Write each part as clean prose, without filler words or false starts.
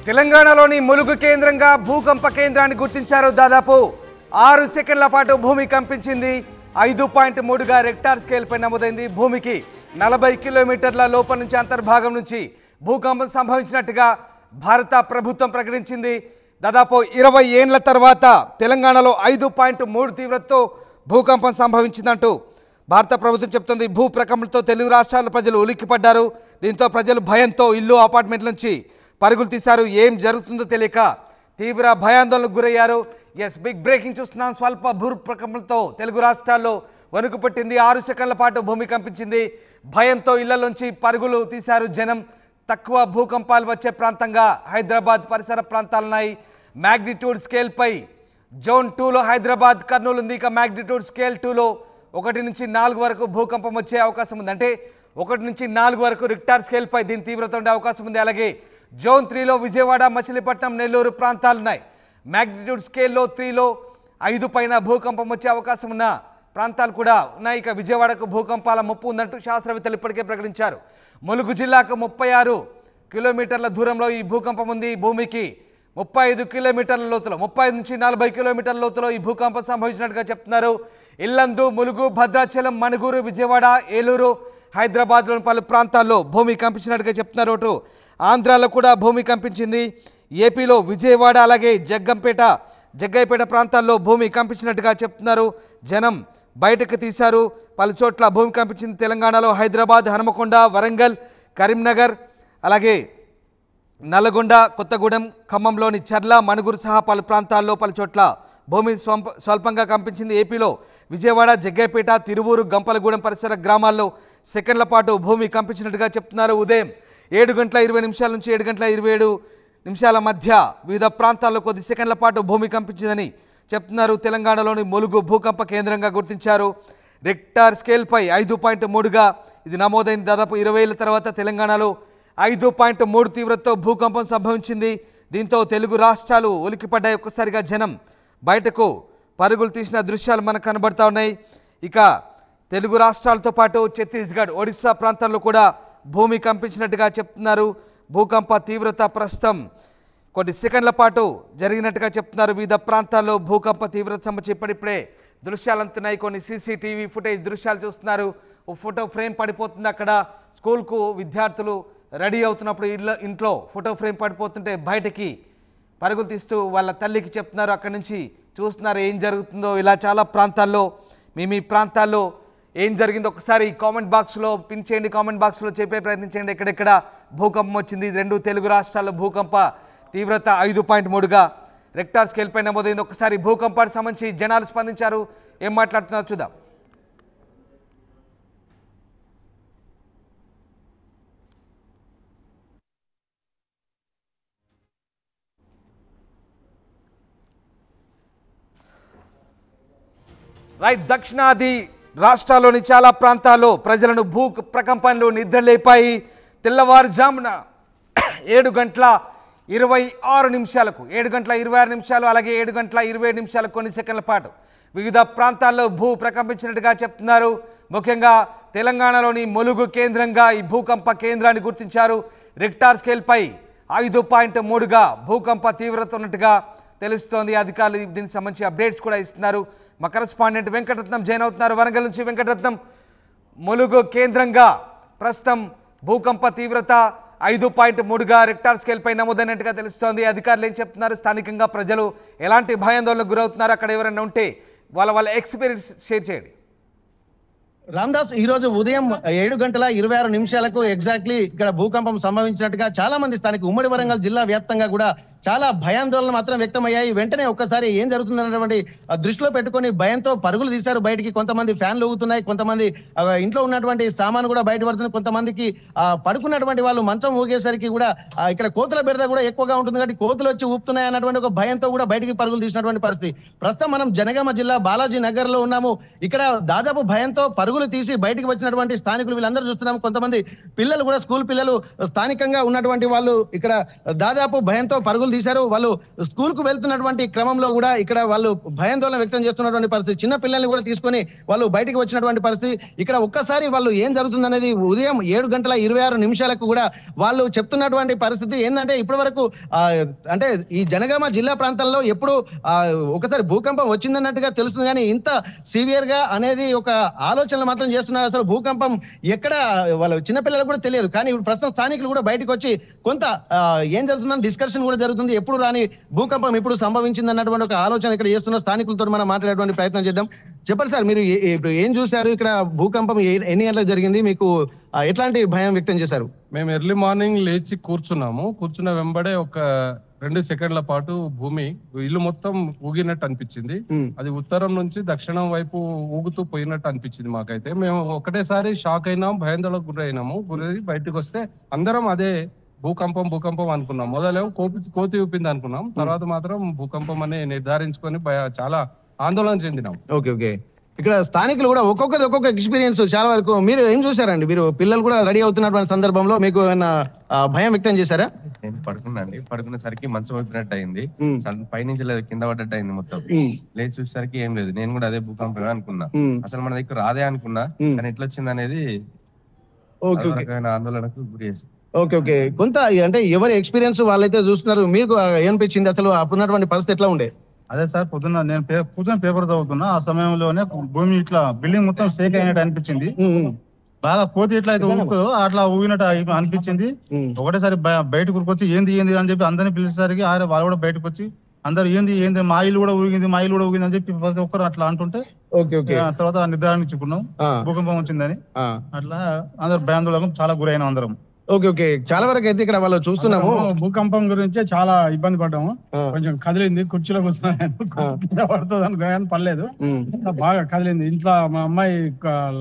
తెలంగాణలోని ములుగు కేంద్రంగా భూకంప కేంద్రాన్ని గుర్తించారు. దాదాపు 6 సెకండ్ల పాటు భూమి కంపించింది. 5.3గా రెక్టార్ స్కేల్ పై నమోదైంది. భూమికి 40 కిలోమీటర్ల లోపల నుంచి అంతర్భాగం నుంచి భూకంపం సంభవించినట్టుగా భారత ప్రభుత్వం ప్రకటించింది. దాదాపు 20 ఏళ్ల తర్వాత తెలంగాణలో 5.3 తీవ్రతతో భూకంపం సంభవించిందంటూ భారత ప్రభుత్వం చెప్తుంది. భూ ప్రకంపనతో తెలుగు రాష్ట్రాల ప్రజలు ఉలిక్కిపడ్డారు. దీంతో ప్రజలు భయంతో ఇల్లు అపార్ట్మెంట్ల నుంచి పరుగులు తీశారు. ఏం జరుగుతుందో తెలియక తీవ్ర భయాందోళనకు గురయ్యారు. బిగ్ బ్రేకింగ్ చూస్తున్నాం. స్వల్ప భూ ప్రకంపనతో తెలుగు రాష్ట్రాల్లో వణుకు పుట్టింది. 6 సెకండ్ల పాటు భూమి కంపించింది. భయంతో ఇళ్లలోంచి పరుగులు తీశారు జనం. తక్కువ భూకంపాలు వచ్చే ప్రాంతంగా హైదరాబాద్ పరిసర ప్రాంతాలున్నాయి. మ్యాగ్నిట్యూడ్ స్కేల్ పై జోన్ 2లో హైదరాబాద్, కర్నూలు ఉంది. ఇక మ్యాగ్నిట్యూడ్ స్కేల్ 2లో 1 నుంచి 4 వరకు భూకంపం వచ్చే అవకాశం ఉంది. అంటే 1 నుంచి 4 వరకు రిక్టార్ స్కేల్ పై దీని తీవ్రత ఉండే అవకాశం ఉంది. అలాగే జోన్ 3లో విజయవాడ, మచిలీపట్నం, నెల్లూరు ప్రాంతాలున్నాయి. మ్యాగ్నిట్యూడ్ స్కేల్లో 3లో 5 పైన భూకంపం వచ్చే అవకాశం ఉన్న ప్రాంతాలు కూడా ఉన్నాయి. ఇక విజయవాడకు భూకంపాల ముప్పు ఉందంటూ శాస్త్రవేత్తలు ఇప్పటికే ప్రకటించారు. ములుగు జిల్లాకు 36 కిలోమీటర్ల దూరంలో ఈ భూకంపం ఉంది. భూమికి 35 కిలోమీటర్ల లోతులో 35 నుంచి 40 కిలోమీటర్ల లోతులో ఈ భూకంపం సంభవించినట్టుగా చెప్తున్నారు. ఇల్లందు, ములుగు, భద్రాచలం, మణుగూరు, విజయవాడ, ఏలూరు, హైదరాబాద్లోని పలు ప్రాంతాల్లో భూమి కంపించినట్టుగా చెప్తున్నారు. అటు ఆంధ్రాలో కూడా భూమి కంపించింది. ఏపీలో విజయవాడ అలాగే జగ్గైపేట ప్రాంతాల్లో భూమి కంపించినట్టుగా చెప్తున్నారు. జనం బయటకు తీశారు. పలు చోట్ల భూమి కంపించింది. తెలంగాణలో హైదరాబాద్, హనుమకొండ, వరంగల్, కరీంనగర్, అలాగే నల్గొండ, కొత్తగూడెం, ఖమ్మంలోని చర్ల, మణుగూరు సహా పలు ప్రాంతాల్లో పలు చోట్ల భూమి స్వల్పంగా కంపించింది. ఏపీలో విజయవాడ, జగ్గైపేట, తిరువూరు, గంపలగూడెం పరిసర గ్రామాల్లో సెకండ్ల పాటు భూమి కంపించినట్టుగా చెప్తున్నారు. ఉదయం 7:20 నుంచి 7:27 మధ్య వివిధ ప్రాంతాల్లో కొద్ది సెకండ్ల పాటు భూమి కంపించిందని చెప్తున్నారు. తెలంగాణలోని ములుగు భూకంప కేంద్రంగా గుర్తించారు. రెక్టార్ స్కేల్పై 5.3గా ఇది నమోదైంది. దాదాపు 20 ఏళ్ల తర్వాత తెలంగాణలో 5.3 తీవ్రతతో భూకంపం సంభవించింది. దీంతో తెలుగు రాష్ట్రాలు ఉలిక్కిపడ్డాయి. ఒక్కసారిగా జనం బయటకు పరుగులు తీసిన దృశ్యాలు మనకు కనబడతా ఉన్నాయి. ఇక తెలుగు రాష్ట్రాలతో పాటు ఛత్తీస్గఢ్, ఒడిశా ప్రాంతాల్లో కూడా భూమి కంపించినట్టుగా చెప్తున్నారు. భూకంప తీవ్రత ప్రస్తుతం కొన్ని సెకండ్ల పాటు జరిగినట్టుగా చెప్తున్నారు. వివిధ ప్రాంతాల్లో భూకంప తీవ్రత సంబంధించి ఇప్పుడిప్పుడే దృశ్యాలు అందుతున్నాయి. కొన్ని సీసీటీవీ ఫుటేజ్ దృశ్యాలు చూస్తున్నారు. ఓ ఫోటో ఫ్రేమ్ పడిపోతుంది. అక్కడ స్కూల్కు విద్యార్థులు రెడీ అవుతున్నప్పుడు ఇంట్లో ఫోటో ఫ్రేమ్ పడిపోతుంటే బయటికి పరుగులు తీస్తూ వాళ్ళ తల్లికి చెప్తున్నారు. అక్కడి నుంచి చూస్తున్నారు ఏం జరుగుతుందో. ఇలా చాలా ప్రాంతాల్లో మీ ప్రాంతాల్లో ఏం జరిగిందో ఒకసారి కామెంట్ బాక్స్లో పిన్ చేయండి. కామెంట్ బాక్స్లో చెప్పే ప్రయత్నించండి. ఎక్కడెక్కడ భూకంపం వచ్చింది. 2 తెలుగు రాష్ట్రాల్లో భూకంప తీవ్రత 5.3గా రెక్టార్ స్కేల్ పై నమోదైంది. ఒకసారి భూకంపానికి సంబంధించి జనాలు స్పందించారు. ఏం మాట్లాడుతున్నారు చూద్దాం. రైట్, దక్షిణాది రాష్ట్రాల్లోని చాలా ప్రాంతాల్లో ప్రజలను భూ ప్రకంపనలు నిద్రలేపాయి. తెల్లవారుజామున 7:26 7:26 అలాగే 7:27 కొన్ని సెకండ్ల పాటు వివిధ ప్రాంతాల్లో భూ ప్రకంపించినట్టుగా చెప్తున్నారు. ముఖ్యంగా తెలంగాణలోని ములుగు కేంద్రంగా ఈ భూకంప కేంద్రాన్ని గుర్తించారు. రెక్టార్ స్కేల్పై 5.3గా భూకంప తీవ్రత ఉన్నట్టుగా తెలుస్తోంది. అధికారులు దీనికి సంబంధించి అప్డేట్స్ కూడా ఇస్తున్నారు. మా కరెస్పాండెంట్ వెంకటరత్నం జాయిన్ అవుతున్నారు వరంగల్ నుంచి. వెంకటరత్నం, ములుగు కేంద్రంగా ప్రస్తుతం భూకంప తీవ్రత 5.3గా రెక్టార్ స్కేల్ పై నమోదైనట్టుగా తెలుస్తోంది. అధికారులు ఏం చెప్తున్నారు? స్థానికంగా ప్రజలు ఎలాంటి భయాందోళనకు గురవుతున్నారు? అక్కడ ఎవరైనా ఉంటే వాళ్ళ ఎక్స్పీరియన్స్ షేర్ చేయండి. రామ్దాస్, ఈ రోజు ఉదయం 7:26 ఎగ్జాక్ట్లీ ఇక్కడ భూకంపం సంభవించినట్టుగా చాలా మంది స్థానిక ఉమ్మడి వరంగల్ జిల్లా వ్యాప్తంగా కూడా చాలా భయాందోళన మాత్రం వ్యక్తమయ్యాయి. వెంటనే ఒక్కసారి ఏం జరుగుతుందన్నటువంటి దృష్టిలో పెట్టుకొని భయంతో పరుగులు తీశారు బయటికి. కొంతమంది ఫ్యాన్లు ఊగుతున్నాయి, కొంతమంది ఇంట్లో ఉన్నటువంటి సామాను కూడా బయటపడుతుంది, కొంతమందికి పడుకున్నటువంటి వాళ్ళు మంచం ఊగేసరికి కూడా ఇక్కడ కోతుల బెడద కూడా ఎక్కువగా ఉంటుంది కాబట్టి కోతులు వచ్చి ఊపుతున్నాయి అన్నటువంటి ఒక భయంతో కూడా బయటికి పరుగులు తీసినటువంటి పరిస్థితి. ప్రస్తుతం మనం జనగామ జిల్లా బాలాజీ నగర్ లో ఉన్నాము. ఇక్కడ దాదాపు భయంతో పరుగులు తీసి బయటికి వచ్చినటువంటి స్థానికులు వీళ్ళందరూ చూస్తున్నాము. కొంతమంది పిల్లలు కూడా, స్కూల్ పిల్లలు, స్థానికంగా ఉన్నటువంటి వాళ్ళు ఇక్కడ దాదాపు భయంతో పరుగులు పరుగులు తీశారు. వాళ్ళు స్కూల్ కు వెళ్తున్నటువంటి క్రమంలో కూడా ఇక్కడ వాళ్ళు భయాందోళన వ్యక్తం చేస్తున్నటువంటి పరిస్థితి. చిన్న పిల్లల్ని కూడా తీసుకొని వాళ్ళు బయటికి వచ్చినటువంటి పరిస్థితి. ఇక్కడ ఒక్కసారి వాళ్ళు ఏం జరుగుతుందనేది ఉదయం 7:26 కూడా వాళ్ళు చెప్తున్నటువంటి పరిస్థితి ఏంటంటే ఇప్పటి వరకు అంటే ఈ జనగామ జిల్లా ప్రాంతంలో ఎప్పుడు ఒకసారి భూకంపం వచ్చిందన్నట్టుగా తెలుస్తుంది, కానీ ఇంత సివియర్ గా అనేది ఒక ఆలోచనలు మాత్రం చేస్తున్నారు. అసలు భూకంపం ఎక్కడ వాళ్ళ చిన్నపిల్లలకు కూడా తెలియదు, కానీ ఇప్పుడు ప్రస్తుతం స్థానికులు కూడా బయటకు వచ్చి కొంత ఏం జరుగుతుందని డిస్కషన్ కూడా జరుగుతుంది. ఎప్పుడు రాని భూకంపం ఇప్పుడు సంభవించింది అన్నటువంటి ఒక ఆలోచన ఇక్కడ చేస్తున్న స్థానికులతో మనం మాట్లాడేటువంటి ప్రయత్నం చేద్దాం. చెప్పండి సార్, మీరు ఇప్పుడు ఏం చూశారు? ఇక్కడ భూకంపం ఎన్ని గంటలకు జరిగింది? మీకు ఎట్లాంటి భయం వ్యక్తం చేశారు? మేము ఎర్లీ మార్నింగ్ లేచి కూర్చున్న వెంబడే ఒక 2 సెకండ్ల పాటు భూమి ఇల్లు మొత్తం ఊగినట్టు అనిపించింది. అది ఉత్తరం నుంచి దక్షిణం వైపు ఊగుతూ పోయినట్టు అనిపించింది మాకైతే. మేము ఒకటేసారి షాక్ అయినాం, భయాందోళనకు గురై బయటకు వస్తే అందరం అదే భూకంపం అనుకున్నాం. మొదలేమో కోతి ఊపింది అనుకున్నాం, తర్వాత మాత్రం భూకంపం అని నిర్ధారించుకొని చాలా ఆందోళన చెందినాం. ఓకే. ఇక్కడ స్థానికులు కూడా ఒక్కొక్కరి ఒక్కొక్క ఎక్స్పీరియన్స్ చాలా వరకు. మీరు ఏం చూసారండి? మీరు పిల్లలు కూడా రెడీ అవుతున్నటువంటి సందర్భంలో మీకు ఏమైనా భయం వ్యక్తం చేశారా? నేను పడుకునేసరికి మంచం వైపునట్టు అయింది, పైనుంచి లేదు కింద పడ్డట్టు అయింది మొత్తం. లేచి చూసేసరికి ఏం లేదు. నేను కూడా అదే భూకంపమే అనుకున్నా, అసలు మన దగ్గర రాదే అనుకున్నా, కానీ ఎట్లా వచ్చింది అనేది ఆందోళనకు గురి చేస్తుంది. ఓకే. కొంత అంటే ఎవరి ఎక్స్పీరియన్స్ వాళ్ళైతే చూస్తున్నారు. మీకు ఏమనిపించింది? అసలు అప్పుడున్నటువంటి పరిస్థితి ఎట్లా ఉండే? అదే సార్, పొద్దున్న నేను కూర్చొని పేపర్ చదువుతున్నా, ఆ సమయంలోనే భూమి ఇట్లా బిల్డింగ్ మొత్తం షేక్ అయినట్టు అనిపించింది. బాగా కోతి ఎట్లా అయితే ఊగుతుందో అట్లా ఊగినట్టు అనిపించింది. ఒకటేసారి బయటకు వచ్చి ఏంది అని చెప్పి అందరినీ పిలిచేసరికి వాళ్ళు కూడా బయటకు వచ్చి అందరు ఏంది మా ఇల్లు కూడా ఊగింది అని చెప్పి ప్రతి ఒక్కరు అట్లా అంటుంటే తర్వాత నిర్ధారించుకున్నాం భూకంపం వచ్చిందని. అట్లా అందరు భయాందోళనకు చాలా గురైన అందరం. ఓకే. చాలా వరకు అయితే ఇక్కడ వాళ్ళు చూస్తున్నాము భూకంపం గురించి చాలా ఇబ్బంది పడ్డాము. కొంచెం కదిలింది, కుర్చీలో కూర్చున్నా పడుతుంది అనుకోని పర్లేదు, బాగా కదిలింది. ఇంట్లో మా అమ్మాయి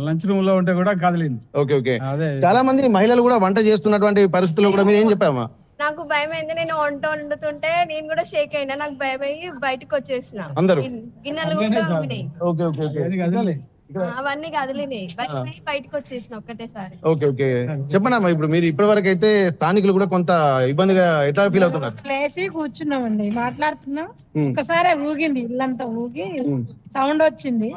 లంచ్ రూమ్ లో ఉంటే కూడా కదిలింది. ఓకే. అదే చాలా మంది మహిళలు కూడా వంట చేస్తున్నటువంటి పరిస్థితుల్లో కూడా మీరు ఏం చెప్పామా? నాకు భయం అయింది. నేను వంట వండుతుంటే నేను కూడా షేక్ అయినా, నాకు భయం అయ్యి బయటకు వచ్చేసిన. అందరూ గిన్నెలు కూడా అవన్నీ కదిలినాయి, బయటకు వచ్చేసిన ఒక్కటేసారి. ఓకే. చెప్పండి అమ్మా, ఇప్పుడు మీరు ఇప్పటి వరకు అయితే స్థానికులు కూడా కొంత ఇబ్బందిగా ఎట్లా ఫీల్ అవుతున్నారు? లేచి కూర్చున్నామండి, మాట్లాడుతున్నాం. ఒకసారి ఊగింది, ఇల్లంతా ఊగి సౌండ్ వచ్చింది,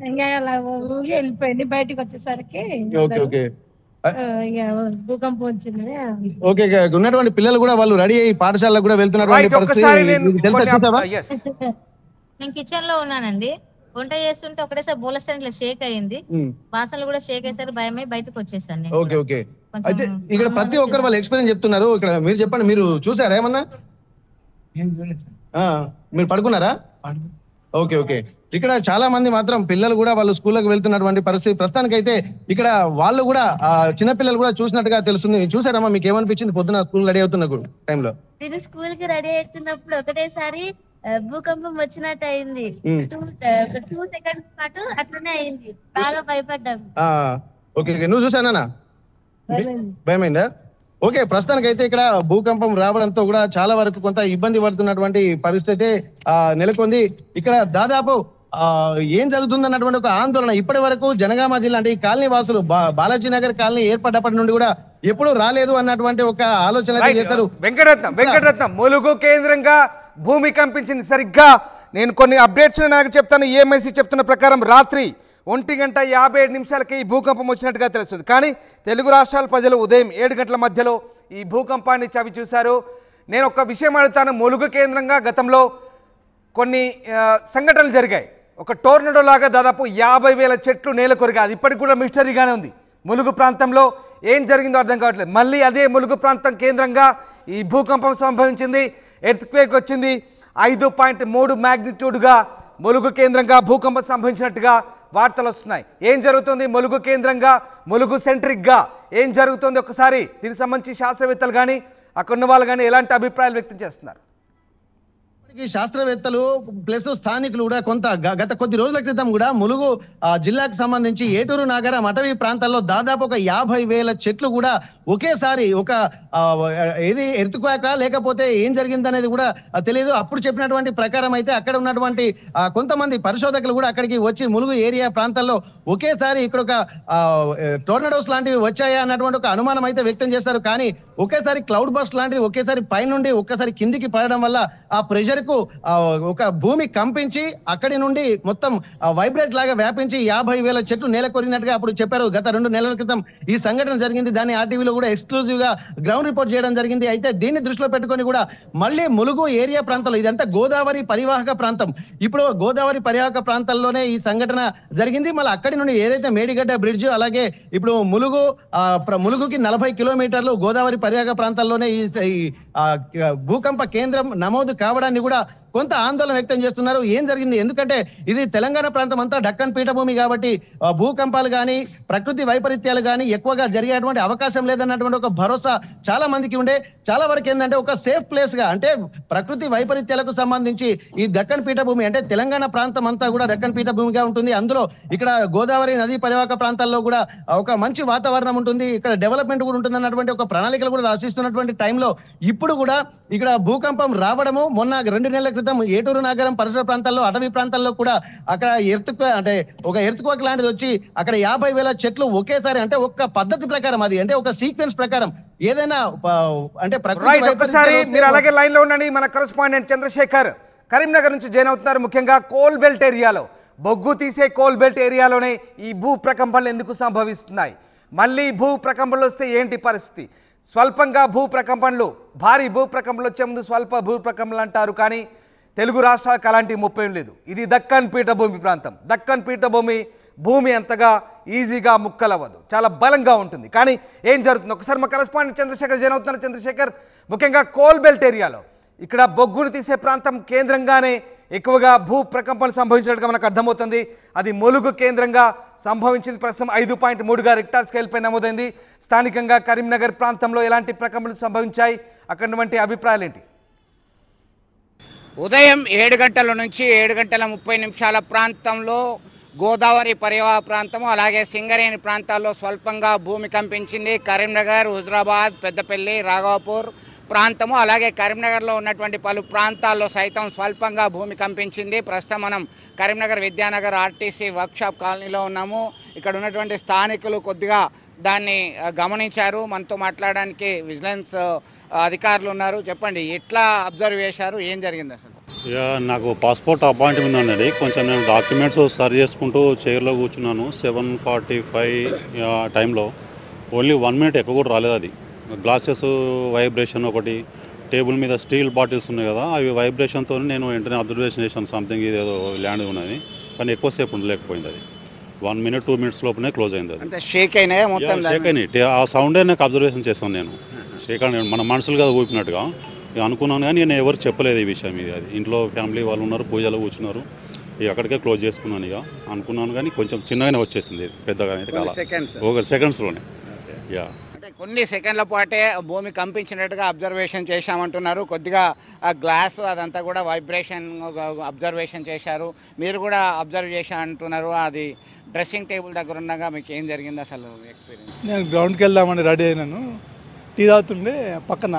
ఇంకా అలా ఊగి వెళ్ళిపోయింది. బయటకు వచ్చేసరికి భూకంపం వచ్చింది. ఓకే. ఉన్నటువంటి పిల్లలు కూడా వాళ్ళు రెడీ అయ్యి పాఠశాలకు కూడా వెళ్తున్నారు. నేను కిచెన్ లో ఉన్నానండి, వంట చేస్తుంటే ఒకటేసారి బోల స్టాండ్ షేక్ అయ్యింది, వాసనలు కూడా షేక్ అయ్యేసరికి భయమై బయటకు వచ్చేసాను. ఓకే. అయితే ఇక్కడ ప్రతి ఒక్కరు వాళ్ళ ఎక్స్పీరియన్స్ చెప్తున్నారు. ఇక్కడ మీరు చెప్పండి, మీరు చూసారా ఏమన్నా? మీరు పడుకున్నారా? ఓకే. ఇక్కడ చాలా మంది మాత్రం పిల్లలు కూడా వాళ్ళు స్కూల్కి వెళ్తున్నటువంటి పరిస్థితి. ప్రస్తుతానికైతే ఇక్కడ వాళ్ళు కూడా చిన్నపిల్లలు కూడా చూసినట్టుగా తెలుస్తుంది. చూసారమ్మా, మీకు ఏమనిపించింది పొద్దున స్కూల్ రెడీ అవుతున్న టైంలో? నేను స్కూల్ కి రెడీ అవుతున్నప్పుడు ఒకటేసారి భూకంపం వచ్చినట్టు అయింది. 2 సెకండ్స్ పాటు అట్లనే అయింది, బాగా భయపడ్డాం. ఓకే. నువ్వు చూసానా? భయమైందా? ఓకే. ప్రస్తుతానికి అయితే ఇక్కడ భూకంపం రావడంతో కూడా చాలా వరకు కొంత ఇబ్బంది పడుతున్నటువంటి పరిస్థితి నెలకొంది. ఇక్కడ దాదాపు ఏం జరుగుతుంది అన్నటువంటి ఒక ఆందోళన ఇప్పటి వరకు జనగామ జిల్లా అంటే ఈ కాలనీ వాసులు బాలాజీ నగర్ కాలనీ ఏర్పడ్డప్పటి నుండి కూడా ఎప్పుడు రాలేదు అన్నటువంటి ఒక ఆలోచన చేశారు. వెంకటరత్నం ములుగు కేంద్రంగా భూమి కంపించింది. సరిగ్గా నేను కొన్ని అప్డేట్స్ నాకు చెప్తాను. EMIC చెప్తున్న ప్రకారం రాత్రి 1:57 ఈ భూకంపం వచ్చినట్టుగా తెలుస్తుంది. కానీ తెలుగు రాష్ట్రాల ప్రజలు ఉదయం 7 గంటల మధ్యలో ఈ భూకంపాన్ని చవి చూశారు. నేను ఒక విషయం అడుగుతాను. ములుగు కేంద్రంగా గతంలో కొన్ని సంఘటనలు జరిగాయి. ఒక టోర్నడో లాగా దాదాపు 50,000 చెట్లు నేల కొరిగాయి. అది ఇప్పటికి కూడా మిస్టరీగానే ఉంది. ములుగు ప్రాంతంలో ఏం జరిగిందో అర్థం కావట్లేదు. మళ్ళీ అదే ములుగు ప్రాంతం కేంద్రంగా ఈ భూకంపం సంభవించింది. ఎర్త్క్వేక్ వచ్చింది. 5.3 మ్యాగ్నిట్యూడ్గా ములుగు కేంద్రంగా భూకంపం సంభవించినట్టుగా వార్తలు వస్తున్నాయి. ఏం జరుగుతుంది ములుగు కేంద్రంగా, ములుగు సెంట్రిక్గా ఏం జరుగుతుంది? ఒకసారి దీనికి సంబంధించి శాస్త్రవేత్తలు కానీ అక్కడున్న వాళ్ళు కానీ ఎలాంటి అభిప్రాయాలు వ్యక్తం చేస్తున్నారు? ఈ శాస్త్రవేత్తలు ప్లస్ స్థానికులు కూడా కొంత గత కొద్ది రోజుల క్రితం కూడా ములుగు జిల్లాకు సంబంధించి ఏటూరు నగరం అటవీ ప్రాంతాల్లో దాదాపు ఒక 50,000 చెట్లు కూడా ఒకేసారి ఒక ఏది ఎర్త్క్వేక్ లేకపోతే ఏం జరిగిందనేది కూడా తెలియదు. అప్పుడు చెప్పినటువంటి ప్రకారం అయితే అక్కడ ఉన్నటువంటి కొంతమంది పరిశోధకులు కూడా అక్కడికి వచ్చి ములుగు ఏరియా ప్రాంతాల్లో ఒకేసారి ఇక్కడ ఒక టోర్నడోస్ లాంటివి వచ్చాయా అన్నటువంటి ఒక అనుమానం అయితే వ్యక్తం చేస్తారు. కానీ ఒకేసారి క్లౌడ్ బస్ట్ లాంటిది ఒకేసారి పైనుండి ఒకేసారి కిందికి పడడం వల్ల ఆ ప్రెషర్ కు ఒక భూమి కంపించి అక్కడి నుండి మొత్తం వైబ్రేట్ లాగా వ్యాపించి 50,000 చెట్లు నేల కొరిగినట్టుగా అప్పుడు చెప్పారు. గత 2 నెలల క్రితం ఈ సంఘటన జరిగింది. దాన్ని ఆర్టీవీలో కూడా ఎక్స్క్లూజివ్ గా గ్రౌండ్ రిపోర్ట్ చేయడం జరిగింది. అయితే దీన్ని దృష్టిలో పెట్టుకొని కూడా మళ్ళీ ములుగు ఏరియా ప్రాంతంలో ఇదంతా గోదావరి పరివాహక ప్రాంతం. ఇప్పుడు గోదావరి పరివాహక ప్రాంతాల్లోనే ఈ సంఘటన జరిగింది. మళ్ళీ అక్కడి నుండి ఏదైతే మేడిగడ్డ బ్రిడ్జ్ అలాగే ఇప్పుడు ములుగుకి 40 కిలోమీటర్లు గోదావరి పరివాహక ప్రాంతాల్లోనే ఈ భూకంప కేంద్రం నమోదు కావడాన్ని కూడా కొంత ఆందోళన వ్యక్తం చేస్తున్నారు. ఏం జరిగింది? ఎందుకంటే ఇది తెలంగాణ ప్రాంతం అంతా డక్కన్ పీఠభూమి కాబట్టి భూకంపాలు కానీ ప్రకృతి వైపరీత్యాలు కానీ ఎక్కువగా జరిగేటువంటి అవకాశం లేదన్నటువంటి ఒక భరోసా చాలా మందికి ఉండే. చాలా వరకు ఏంటంటే ఒక సేఫ్ ప్లేస్ గా అంటే ప్రకృతి వైపరీత్యాలకు సంబంధించి ఈ దక్కన్ పీఠభూమి అంటే తెలంగాణ ప్రాంతం అంతా కూడా దక్కన్ పీఠభూమిగా ఉంటుంది. అందులో ఇక్కడ గోదావరి నదీ పరివాహక ప్రాంతాల్లో కూడా ఒక మంచి వాతావరణం ఉంటుంది. ఇక్కడ డెవలప్మెంట్ కూడా ఉంటుంది అన్నటువంటి ఒక ప్రణాళికలు కూడా రాసిస్తున్నటువంటి టైంలో ఇప్పుడు కూడా ఇక్కడ భూకంపం రావడము మొన్న 2 నెలల క్రితం ఏటూరు నగరం పరిసర ప్రాంతాల్లో అటవీ ప్రాంతాల్లో కూడా అక్కడ ఒక ఎర్త్క్వేక్ లాంటిది వచ్చి అక్కడ 50,000 చెట్లు ఒకేసారి అంటే ఒక పద్ధతి ప్రకారం అది అంటే ఒక సీక్వెన్స్ ప్రకారం ఏదైనా అంటే ఒకసారి మీరు అలాగే లైన్ లో ఉండండి. మన కరెస్పాండెంట్ చంద్రశేఖర్ కరీంనగర్ నుంచి జాయిన్ అవుతున్నారు. ముఖ్యంగా కోల్ బెల్ట్ ఏరియాలో బొగ్గు తీసే కోల్ బెల్ట్ ఏరియాలోనే ఈ భూ ప్రకంపనలు ఎందుకు సంభవిస్తున్నాయి? మళ్ళీ భూ ప్రకంపనలు వస్తే ఏంటి పరిస్థితి? స్వల్పంగా భూ ప్రకంపనలు భారీ భూ ప్రకంపనలు వచ్చే ముందు స్వల్ప భూ ప్రకంపనలు అంటారు. కానీ తెలుగు రాష్ట్రాలకు అలాంటి ముప్పేం లేదు. ఇది దక్కన్ పీఠభూమి ప్రాంతం. దక్కన్ పీఠభూమి భూమి అంతగా ఈజీగా ముక్కలవ్వదు, చాలా బలంగా ఉంటుంది. కానీ ఏం జరుగుతుంది? ఒకసారి మా కరెస్పాండెంట్ చంద్రశేఖర్ జాయిన్ అవుతున్నారు. చంద్రశేఖర్, ముఖ్యంగా కోల్ బెల్ట్ ఏరియాలో ఇక్కడ బొగ్గును తీసే ప్రాంతం కేంద్రంగానే ఎక్కువగా భూ ప్రకంపనలు సంభవించినట్టుగా మనకు అర్థమవుతుంది. అది ములుగు కేంద్రంగా సంభవించింది. ప్రస్తుతం 5.3గా రిక్టర్ స్కేల్ పై నమోదైంది. స్థానికంగా కరీంనగర్ ప్రాంతంలో ఎలాంటి ప్రకంపనలు సంభవించాయి? అక్కడి అభిప్రాయాలు ఏంటి? ఉదయం 7 గంటల నుంచి 7 గంటల 30 నిమిషాల ప్రాంతంలో గోదావరి పరివాహక ప్రాంతము అలాగే సింగరేణి ప్రాంతాల్లో స్వల్పంగా భూమి కంపించింది. కరీంనగర్, హుజరాబాద్, పెద్దపల్లి, రాఘవపూర్ ప్రాంతము అలాగే కరీంనగర్లో ఉన్నటువంటి పలు ప్రాంతాల్లో సైతం స్వల్పంగా భూమి కంపించింది. ప్రస్తుతం మనం కరీంనగర్ విద్యానగర్ ఆర్టీసీ వర్క్షాప్ కాలనీలో ఉన్నాము. ఇక్కడ ఉన్నటువంటి స్థానికులు కొద్దిగా దాన్ని గమనించారు. మనతో మాట్లాడడానికి విజిలెన్స్ అధికారులు ఉన్నారు. చెప్పండి, ఎట్లా అబ్జర్వ్ చేశారు? ఏం జరిగింది అసలు? నాకు పాస్పోర్ట్ అపాయింట్మెంట్ ఉన్నది. కొంచెం నేను డాక్యుమెంట్స్ సరి చేసుకుంటూ చైర్లో కూర్చున్నాను. 7:45 టైంలో ఓన్లీ 1 మినిట్ ఎక్కువ కూడా రాలేదు. అది గ్లాసెస్ వైబ్రేషన్ ఒకటి, టేబుల్ మీద స్టీల్ బాటిల్స్ ఉన్నాయి కదా, అవి వైబ్రేషన్తో నేను వెంటనే అబ్జర్వేషన్ చేశాను. సంథింగ్ ఇదేదో ల్యాండ్ ఉన్నది. కానీ ఎక్కువసేపు ఉండలేకపోయింది. అది 1 మినిట్ 2 మినిట్స్ లోపలే క్లోజ్ అయింది. అది షేక్ అయినాయి. ఆ సౌండే నాకు అబ్జర్వేషన్ చేస్తాను. నేను షేక్ అని మన మనసులు కదా ఊపినట్టుగా అనుకున్నాను. కానీ నేను ఎవరు చెప్పలేదు ఈ విషయం. ఇది అది ఇంట్లో ఫ్యామిలీ వాళ్ళు ఉన్నారు, పూజలో కూర్చున్నారు. ఇక అక్కడికే క్లోజ్ చేసుకున్నాను. ఇక అనుకున్నాను కానీ కొంచెం చిన్నగానే వచ్చేసింది, పెద్దగా అయితే కాల ఒక సెకండ్స్లోనే. అంటే కొన్ని సెకండ్ల పాటే భూమి కంపించినట్టుగా అబ్జర్వేషన్ చేశామంటున్నారు. కొద్దిగా ఆ గ్లాస్ అదంతా కూడా వైబ్రేషన్ అబ్జర్వేషన్ చేశారు. మీరు కూడా అబ్జర్వ్ చేశా అంటున్నారు. అది డ్రెస్సింగ్ టేబుల్ దగ్గర ఉండగా మీకు ఏం జరిగింది అసలు ఎక్స్పీరియన్స్? నేను గ్రౌండ్కి వెళ్దామని రెడీ అయినాను. టీ తాగుతుండే పక్కన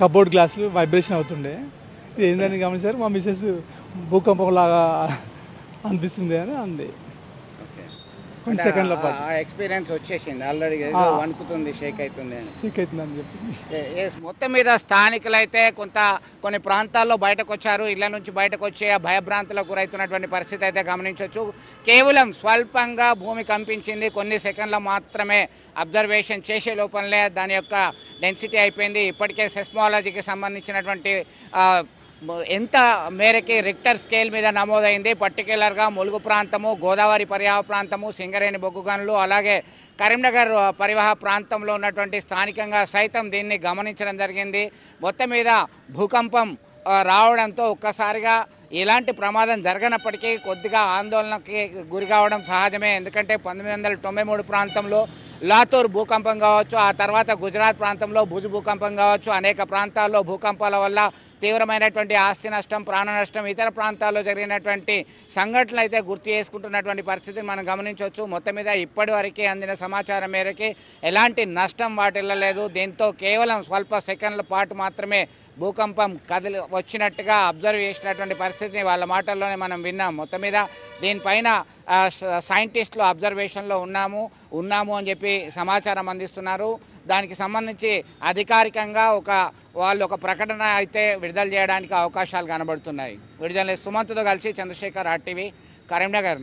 కబోర్డ్ గ్లాసులు వైబ్రేషన్ అవుతుండే. ఇది ఏందని గమనించారు. మా మిస్సెస్ భూకంపం లాగా అనిపిస్తుంది అని అంది. కొన్ని సెకండ్ల పాటు ఎక్స్పీరియన్స్ వచ్చేసింది. ఆల్రెడీ వణుకుతుంది, షేక్ అవుతుంది అని చెప్పి మొత్తం మీద స్థానికులైతే కొన్ని ప్రాంతాల్లో బయటకు వచ్చారు. ఇళ్ల నుంచి బయటకు వచ్చే భయభ్రాంతులకు గురవుతున్నటువంటి పరిస్థితి అయితే గమనించవచ్చు. కేవలం స్వల్పంగా భూమి కంపించింది. కొన్ని సెకండ్ల మాత్రమే అబ్జర్వేషన్ చేసే లోపలనే దాని యొక్క డెన్సిటీ అయిపోయింది. ఇప్పటికే సెస్మాలజీకి సంబంధించినటువంటి ఎంత మేరకి రిక్టర్ స్కేల్ మీద నమోదైంది. పర్టికులర్గా ములుగు ప్రాంతము, గోదావరి పరివాహ ప్రాంతము, సింగరేణి బొగ్గు గనులు అలాగే కరీంనగర్ పరివాహ ప్రాంతంలో ఉన్నటువంటి స్థానికంగా సైతం దీన్ని గమనించడం జరిగింది. మొత్తం మీద భూకంపం రావడంతో ఒక్కసారిగా ఎలాంటి ప్రమాదం జరగనప్పటికీ కొద్దిగా ఆందోళనకి గురి కావడం సహజమే. ఎందుకంటే 1993 ప్రాంతంలో లాతూర్ భూకంపం కావచ్చు, ఆ తర్వాత గుజరాత్ ప్రాంతంలో భుజ్ భూకంపం కావచ్చు, అనేక ప్రాంతాల్లో భూకంపాల వల్ల తీవ్రమైనటువంటి ఆస్తి నష్టం, ప్రాణ నష్టం, ఇతర ప్రాంతాల్లో జరిగినటువంటి సంఘటనలు అయితే గుర్తు చేసుకుంటున్నటువంటి పరిస్థితిని మనం గమనించవచ్చు. మొత్తం మీద ఇప్పటి వరకే అందిన సమాచారం మేరకి ఎలాంటి నష్టం వాటిల్లలేదు. దీంతో కేవలం స్వల్ప సెకండ్ల పాటు మాత్రమే భూకంపం కదిలి వచ్చినట్టుగా అబ్జర్వ్ చేసినటువంటి పరిస్థితిని వాళ్ళ మాటల్లోనే మనం విన్నాం. మొత్తం మీద దీనిపైన సైంటిస్టులు అబ్జర్వేషన్లో ఉన్నాము అని చెప్పి సమాచారం అందిస్తున్నారు. దానికి సంబంధించి అధికారికంగా వాళ్ళు ఒక ప్రకటన అయితే విడుదల చేయడానికి అవకాశాలు కనబడుతున్నాయి. విడుదల సుమంత్తో కలిసి Chandrashekar, RTV, Karimnagar.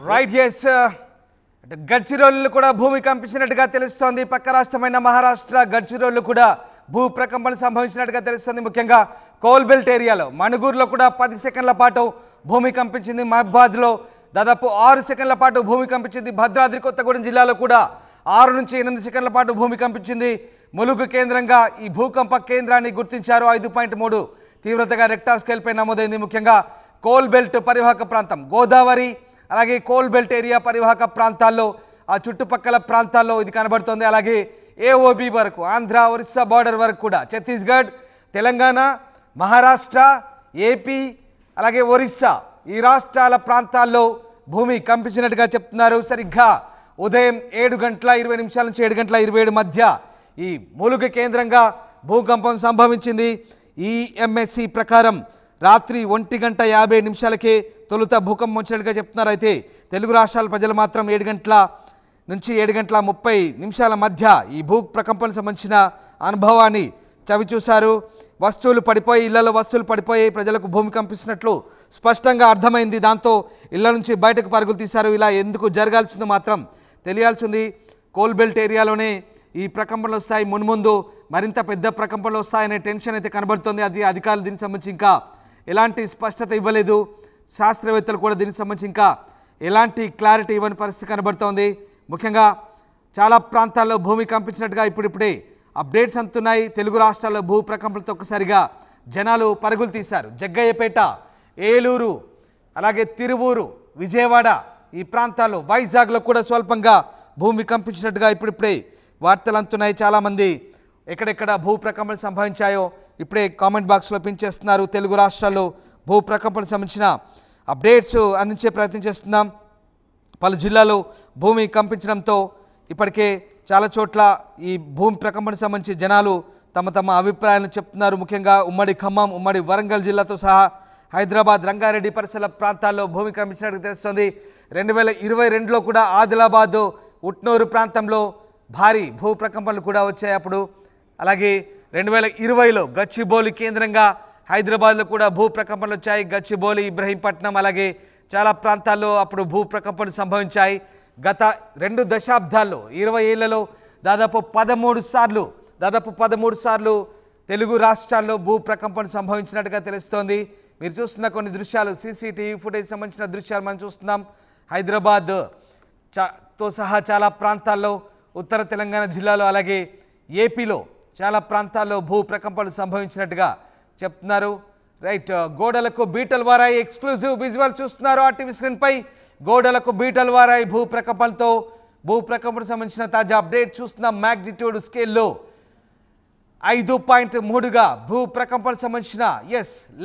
Right, yes. Gadchiroli కూడా భూమి కంపించినట్టుగా తెలుస్తోంది. పక్క రాష్ట్రమైన మహారాష్ట్ర గడ్చిరోలు కూడా భూ ప్రకంపన సంభవించినట్టుగా తెలుస్తుంది. ముఖ్యంగా కోల్బెల్ట్ ఏరియాలో మణుగూరులో కూడా 10 సెకండ్ల పాటు భూమి కంపించింది. మహబాద్లో దాదాపు 6 సెకండ్ల పాటు భూమి కంపించింది. భద్రాద్రి కొత్తగూడెం జిల్లాలో కూడా 6 నుంచి 8 సెకండ్ల పాటు భూమి కంపించింది. ములుగు కేంద్రంగా ఈ భూకంప కేంద్రాన్ని గుర్తించారు. 5.3 తీవ్రతగా రెక్టార్ స్కేల్పై నమోదైంది. ముఖ్యంగా కోల్బెల్ట్ పరివాహక ప్రాంతం, గోదావరి అలాగే కోల్బెల్ట్ ఏరియా పరివాహక ప్రాంతాల్లో, ఆ చుట్టుపక్కల ప్రాంతాల్లో ఇది కనబడుతోంది. అలాగే AOB వరకు, ఆంధ్ర ఒరిస్సా బార్డర్ వరకు కూడా, ఛత్తీస్గఢ్, తెలంగాణ, మహారాష్ట్ర, AP అలాగే ఒరిస్సా ఈ రాష్ట్రాల ప్రాంతాల్లో భూమి కంపించినట్టుగా చెప్తున్నారు. సరిగ్గా ఉదయం 7:20 నుంచి 7:27 మధ్య ఈ ములుగు కేంద్రంగా భూకంపం సంభవించింది. EMSC ప్రకారం రాత్రి 1:50 తొలుత భూకంపం వచ్చినట్టుగా చెప్తున్నారు. అయితే తెలుగు రాష్ట్రాల ప్రజలు మాత్రం 7 నుంచి 7:30 మధ్య ఈ భూ ప్రకంపనకు సంబంధించిన అనుభవాన్ని చవిచూశారు. వస్తువులు పడిపోయి, ఇళ్లలో వస్తువులు పడిపోయి ప్రజలకు భూమి కంపిస్తున్నట్లు స్పష్టంగా అర్థమైంది. దాంతో ఇళ్ల నుంచి బయటకు పరుగులు తీశారు. ఇలా ఎందుకు జరగాల్సిందో మాత్రం తెలియాల్సింది. కోల్బెల్ట్ ఏరియాలోనే ఈ ప్రకంపనలు వస్తాయి, మున్ముందు మరింత పెద్ద ప్రకంపనలు వస్తాయనే టెన్షన్ అయితే కనబడుతుంది. అది అధికారులు దీనికి సంబంధించి ఇంకా ఎలాంటి స్పష్టత ఇవ్వలేదు. శాస్త్రవేత్తలు కూడా దీనికి సంబంధించి ఇంకా ఎలాంటి క్లారిటీ ఇవ్వని పరిస్థితి కనబడుతోంది. ముఖ్యంగా చాలా ప్రాంతాల్లో భూమి కంపించినట్టుగా ఇప్పుడిప్పుడే అప్డేట్స్ అందుతున్నాయి. తెలుగు రాష్ట్రాల్లో భూ ప్రకంపనలతో ఒక్కసారిగా జనాలు పరుగులు తీశారు. జగ్గయ్యపేట, ఏలూరు, అలాగే తిరువూరు, విజయవాడ ఈ ప్రాంతాల్లో, వైజాగ్లో కూడా స్వల్పంగా భూమి కంపించినట్టుగా ఇప్పుడిప్పుడే వార్తలు అందుతున్నాయి. చాలామంది ఎక్కడెక్కడ భూ ప్రకంపనలు సంభవించాయో ఇప్పుడే కామెంట్ బాక్స్లో పించేస్తున్నారు. తెలుగు రాష్ట్రాల్లో భూ ప్రకంపనకు సంబంధించిన అప్డేట్స్ అందించే ప్రయత్నం చేస్తున్నాం. పలు జిల్లాలో భూమి కంపించడంతో ఇప్పటికే చాలా చోట్ల ఈ భూమి ప్రకంపనకు సంబంధించి జనాలు తమ అభిప్రాయాలను చెప్తున్నారు. ముఖ్యంగా ఉమ్మడి ఖమ్మం, ఉమ్మడి వరంగల్ జిల్లాతో సహా హైదరాబాద్, రంగారెడ్డి పరిసర ప్రాంతాల్లో భూమి కంపించినట్టు తెలుస్తుంది. 2022లో కూడా ఆదిలాబాద్, ఉట్నూరు ప్రాంతంలో భారీ భూ ప్రకంపనలు కూడా వచ్చాయి అప్పుడు. అలాగే 2020లో గచ్చిబౌలి కేంద్రంగా హైదరాబాద్లో కూడా భూ ప్రకంపనలు వచ్చాయి. గచ్చిబౌలి, ఇబ్రహీంపట్నం అలాగే చాలా ప్రాంతాల్లో అప్పుడు భూ ప్రకంపనలు సంభవించాయి. గత 2 దశాబ్దాల్లో 20 ఏళ్లలో దాదాపు 13 సార్లు తెలుగు రాష్ట్రాల్లో భూ ప్రకంపనలు సంభవించినట్టుగా తెలుస్తోంది. మీరు చూస్తున్న కొన్ని దృశ్యాలు, CCTV ఫుటేజ్ సంబంధించిన దృశ్యాలు మనం చూస్తున్నాం. హైదరాబాద్ తో సహా చాలా ప్రాంతాల్లో, ఉత్తర తెలంగాణ జిల్లాలో అలాగే ఏపీలో చాలా ప్రాంతాల్లో భూ ప్రకంపనలు సంభవించినట్టుగా చెప్తున్నారు. రైట్, గోడలకు బీటలు వారాయి. ఎక్స్క్లూజివ్ విజువల్ చూస్తున్నారు RTV స్క్రీన్పై. గోడలకు బీటలు వారాయి భూ ప్రకంపనతో. భూ ప్రకంపనకు సంబంధించిన తాజా అప్డేట్ చూస్తున్నాం. మ్యాగ్నిట్యూడ్ స్కేల్లో 5.3గా భూ ప్రకంపనకు సంబంధించిన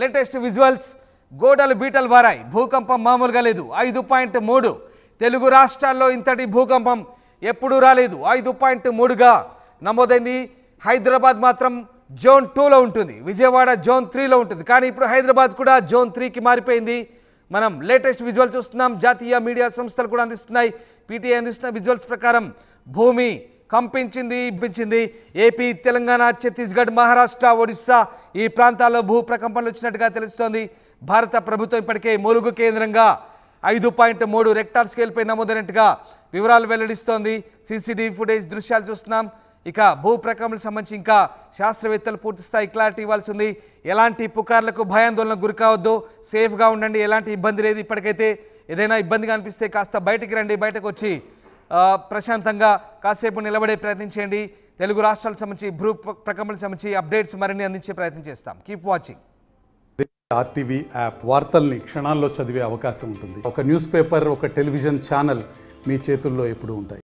లేటెస్ట్ విజువల్స్. గోడలు బీటలు వారాయి. భూకంపం మామూలుగా లేదు. 5.3 తెలుగు రాష్ట్రాల్లో ఇంతటి భూకంపం ఎప్పుడూ రాలేదు. 5.3గా నమోదైంది. హైదరాబాద్ మాత్రం జోన్ 2లో ఉంటుంది, విజయవాడ జోన్ 3లో ఉంటుంది. కానీ ఇప్పుడు హైదరాబాద్ కూడా జోన్ 3కి మారిపోయింది. మనం లేటెస్ట్ విజువల్ చూస్తున్నాం. జాతీయ మీడియా సంస్థలు కూడా అందిస్తున్నాయి. PTI అందిస్తున్న విజువల్స్ ప్రకారం భూమి కంపించింది. ఏపీ, తెలంగాణ, ఛత్తీస్గఢ్, మహారాష్ట్ర, ఒడిస్సా ఈ ప్రాంతాల్లో భూ ప్రకంపనలు వచ్చినట్టుగా తెలుస్తోంది. భారత ప్రభుత్వం ఇప్పటికే ములుగు కేంద్రంగా 5.3 రెక్టార్ స్కేల్పై నమోదైనట్టుగా వివరాలు వెల్లడిస్తోంది. CCTV ఫుటేజ్ దృశ్యాలు చూస్తున్నాం. ఇక భూ ప్రకంపనలకు సంబంధించి ఇంకా శాస్త్రవేత్తలు పూర్తి స్థాయి క్లారిటీ ఇవ్వాల్సి ఉంది. ఎలాంటి పుకార్లకు భయాందోళనకు గురి కావద్దు, సేఫ్గా ఉండండి. ఎలాంటి ఇబ్బంది లేదు. ఇప్పటికైతే ఏదైనా ఇబ్బందిగా అనిపిస్తే కాస్త బయటికి రండి. బయటకు వచ్చి ప్రశాంతంగా కాసేపు నిలబడే ప్రయత్నం చేయండి. తెలుగు రాష్ట్రాలకు సంబంధించి భూ ప్రకంపనలకు సంబంధించి అప్డేట్స్ మరిన్ని అందించే ప్రయత్నం చేస్తాం. Keep watching. RTV యాప్ వార్తల్ని క్షణాల్లో చదివే అవకాశం ఉంటుంది. ఒక న్యూస్ పేపర్, ఒక టెలివిజన్ ఛానల్ మీ చేతుల్లో ఎప్పుడూ ఉంటాయి.